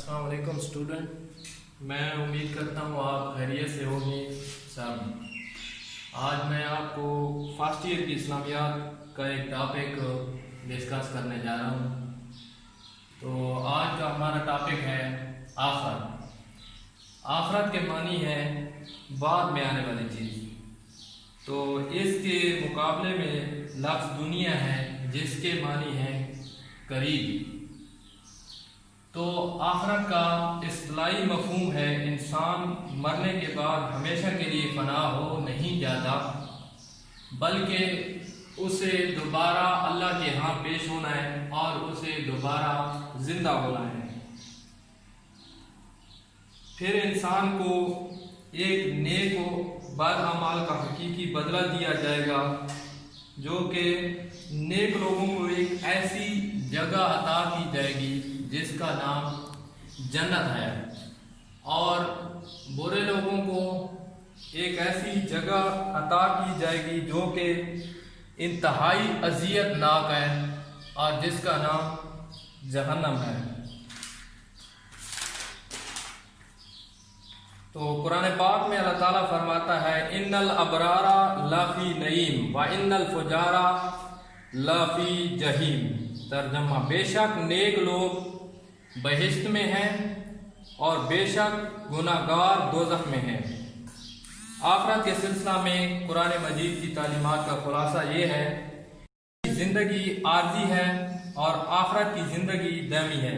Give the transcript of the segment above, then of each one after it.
السلام علیکم اسٹوڈنٹ، میں امید کرتا ہوں آپ خیریت سے ہوں گے سب۔ آج میں آپ کو فرسٹ ایئر کی اسلامیات کا ایک ٹاپک ڈسکس کرنے جا رہا ہوں۔ تو آج کا ہمارا ٹاپک ہے آخرت۔ آخرت کے معنی ہے بعد میں آنے والی چیز۔ تو اس کے مقابلے میں لفظ دنیا ہے جس کے معنی ہے قریب۔ تو آخرت کا اصطلاحی مفہوم ہے انسان مرنے کے بعد ہمیشہ کے لیے فنا ہو نہیں جاتا، بلکہ اسے دوبارہ اللہ کے ہاں پیش ہونا ہے اور اسے دوبارہ زندہ ہونا ہے۔ پھر انسان کو ایک نیک و بد اعمال کا حقیقی بدلہ دیا جائے گا، جو کہ نیک لوگوں کو ایک ایسی جگہ عطا کی جائے گی جس کا نام جنت ہے، اور برے لوگوں کو ایک ایسی جگہ عطا کی جائے گی جو کہ انتہائی اذیت ناک ہے اور جس کا نام جہنم ہے۔ تو قرآن پاک میں اللہ تعالیٰ فرماتا ہے ان الابرار لفی نعیم و ان الفجار لفی جہیم۔ ترجمہ: بے شک نیک لوگ بہشت میں ہیں اور بے شک گناہگار دوزخ میں ہیں۔ آخرت کے سلسلہ میں قرآن مجید کی تعلیمات کا خلاصہ یہ ہے کہ زندگی عارضی ہے اور آخرت کی زندگی دائمی ہے۔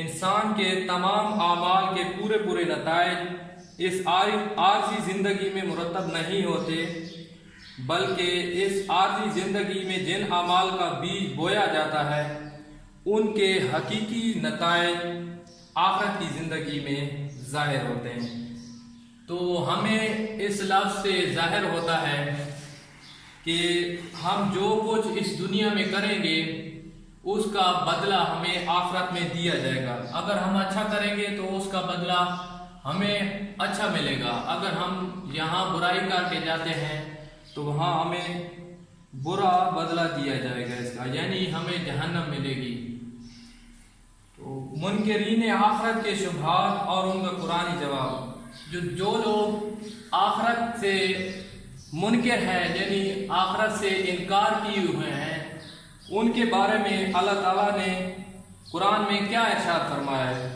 انسان کے تمام اعمال کے پورے نتائج اس عارضی زندگی میں مرتب نہیں ہوتے، بلکہ اس عارضی زندگی میں جن اعمال کا بیج بویا جاتا ہے ان کے حقیقی نتائج آخرت کی زندگی میں ظاہر ہوتے ہیں۔ تو ہمیں اس لفظ سے ظاہر ہوتا ہے کہ ہم جو کچھ اس دنیا میں کریں گے اس کا بدلہ ہمیں آخرت میں دیا جائے گا۔ اگر ہم اچھا کریں گے تو اس کا بدلہ ہمیں اچھا ملے گا، اگر ہم یہاں برائی کر کے جاتے ہیں تو وہاں ہمیں برا بدلہ دیا جائے گا اس کا، یعنی ہمیں جہنم ملے گی۔ تو منکرین آخرت کے شبہات اور ان کا قرآنی جواب، جو لوگ آخرت سے منکر ہیں یعنی آخرت سے انکار کیے ہوئے ہیں، ان کے بارے میں اللہ تعالیٰ نے قرآن میں کیا ارشاد فرمایا ہے۔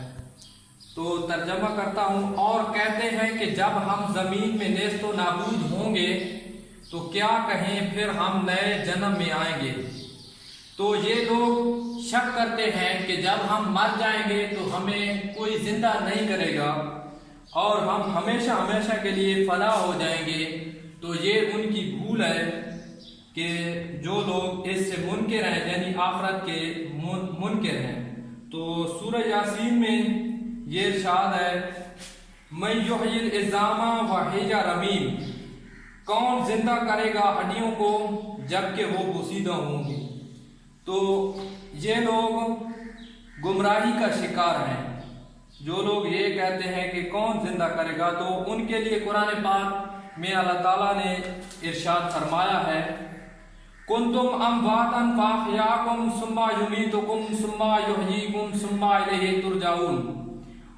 تو ترجمہ کرتا ہوں، اور کہتے ہیں کہ جب ہم زمین میں نیست و نابود ہوں گے تو کیا کہیں پھر ہم نئے جنم میں آئیں گے۔ تو یہ لوگ شک کرتے ہیں کہ جب ہم مر جائیں گے تو ہمیں کوئی زندہ نہیں کرے گا اور ہم ہمیشہ کے لیے فنا ہو جائیں گے۔ تو یہ ان کی بھول ہے کہ جو لوگ اس سے منکر ہیں یعنی آخرت کے منکر ہیں۔ تو سورہ یاسین میں یہ ارشاد ہے مَن یحیی العظام وہی رمیم، کون زندہ کرے گا ہڈیوں کو جبکہ وہ بوسیدہ ہوں گی۔ تو یہ لوگ گمراہی کا شکار ہیں، جو لوگ یہ کہتے ہیں کہ کون زندہ کرے گا۔ تو ان کے لیے قرآن پاک میں اللہ تعالیٰ نے ارشاد فرمایا ہے کنتم امواتا فاحیاکم ثم یمیتکم ثم یحییکم ثم الیہ ترجعون۔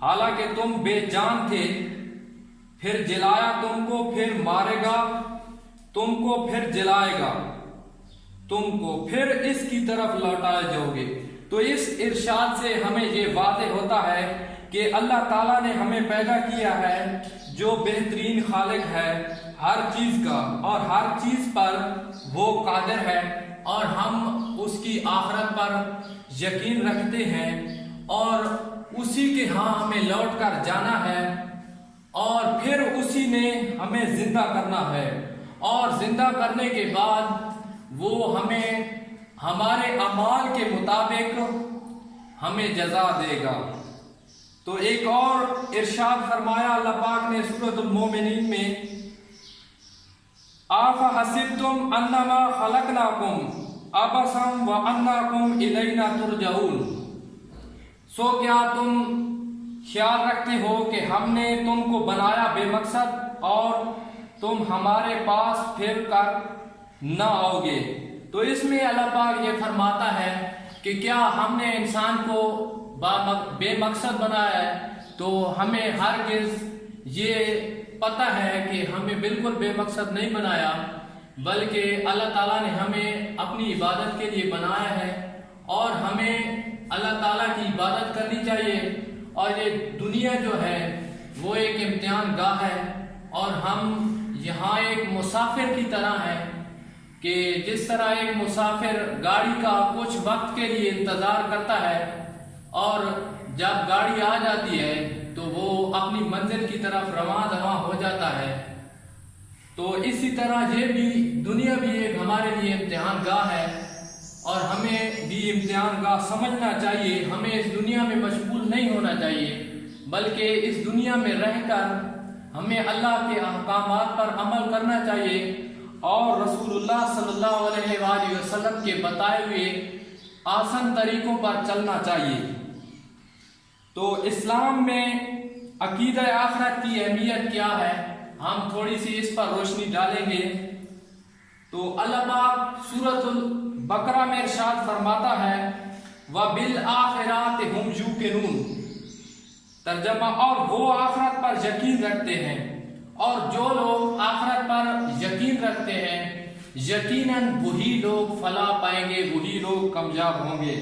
حالانکہ تم بے جان تھے، پھر جلایا تم کو، پھر مارے گا تم کو، پھر جلائے گا تم کو، پھر اس کی طرف لوٹائے جاؤ گے۔ تو اس ارشاد سے ہمیں یہ واضح ہوتا ہے کہ اللہ تعالیٰ نے ہمیں پیدا کیا ہے جو بہترین خالق ہے ہر چیز کا، اور ہر چیز پر وہ قادر ہے، اور ہم اس کی آخرت پر یقین رکھتے ہیں اور اسی کے ہاں ہمیں لوٹ کر جانا ہے، اور پھر اسی نے ہمیں زندہ کرنا ہے، اور زندہ کرنے کے بعد وہ ہمیں ہمارے اعمال کے مطابق ہمیں جزا دے گا۔ تو ایک اور ارشاد فرمایا اللہ پاک نے سورۃ المومنین میں آفحسبتم انما خلقناکم عبثا وانکم الینا ترجعون۔ سو کیا تم خیال رکھتے ہو کہ ہم نے تم کو بنایا بے مقصد اور تم ہمارے پاس پھر کر نہ آؤ گے۔ تو اس میں اللہ پاک یہ فرماتا ہے کہ کیا ہم نے انسان کو بے مقصد بنایا ہے، تو ہمیں ہرگز یہ پتہ ہے کہ ہمیں بالکل بے مقصد نہیں بنایا، بلکہ اللہ تعالیٰ نے ہمیں اپنی عبادت کے لیے بنایا ہے، اور ہمیں اللہ تعالیٰ کی عبادت کرنی چاہیے۔ اور یہ دنیا جو ہے وہ ایک امتحان گاہ ہے، اور ہم یہاں ایک مسافر کی طرح ہیں کہ جس طرح ایک مسافر گاڑی کا کچھ وقت کے لیے انتظار کرتا ہے، اور جب گاڑی آ جاتی ہے تو وہ اپنی منزل کی طرف رواں دواں ہو جاتا ہے۔ تو اسی طرح یہ بھی دنیا بھی ایک ہمارے لیے امتحان گاہ ہے، اور ہمیں بھی امتحان گاہ سمجھنا چاہیے۔ ہمیں اس دنیا میں مشغول نہیں ہونا چاہیے، بلکہ اس دنیا میں رہ کر ہمیں اللہ کے احکامات پر عمل کرنا چاہیے، اور رسول اللہ صلی اللہ علیہ وآلہ وسلم کے بتائے ہوئے آسان طریقوں پر چلنا چاہیے۔ تو اسلام میں عقیدہ آخرت کی اہمیت کیا ہے، ہم تھوڑی سی اس پر روشنی ڈالیں گے۔ تو اللہ پاک سورۃ البقرہ میں ارشاد فرماتا ہے وَبِالْآخِرَاتِ هُمْ يُوقِنُونَ، ترجمہ اور وہ آخرت پر یقین رکھتے ہیں، اور جو لوگ آخرت پر یقین رکھتے ہیں یقیناً وہی لوگ فلاح پائیں گے، وہی لوگ کامیاب ہوں گے۔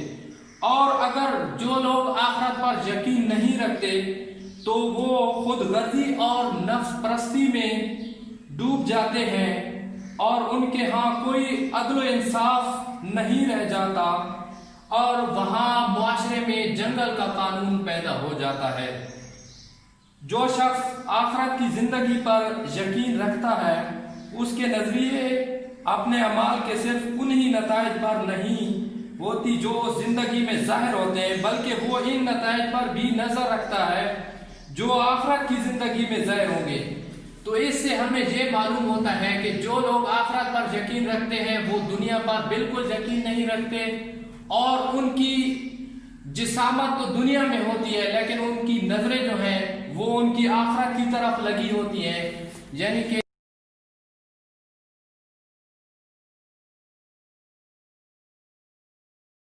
اور اگر جو لوگ آخرت پر یقین نہیں رکھتے تو وہ خود غرضی اور نفس پرستی میں ڈوب جاتے ہیں، اور ان کے ہاں کوئی عدل و انصاف نہیں رہ جاتا، اور وہاں معاشرے میں جنگل کا قانون پیدا ہو جاتا ہے۔ جو شخص آخرت کی زندگی پر یقین رکھتا ہے اس کے نظریے اپنے اعمال کے صرف انہی نتائج پر نہیں ہوتی جو زندگی میں ظاہر ہوتے ہیں، بلکہ وہ ان نتائج پر بھی نظر رکھتا ہے جو آخرت کی زندگی میں ظاہر ہوں گے۔ تو اس سے ہمیں یہ معلوم ہوتا ہے کہ جو لوگ آخرت پر یقین رکھتے ہیں وہ دنیا پر بالکل یقین نہیں رکھتے، اور ان کی جسامت تو دنیا میں ہوتی ہے لیکن ان کی نظریں جو ہیں وہ ان کی آخرت کی طرف لگی ہوتی ہیں، یعنی کہ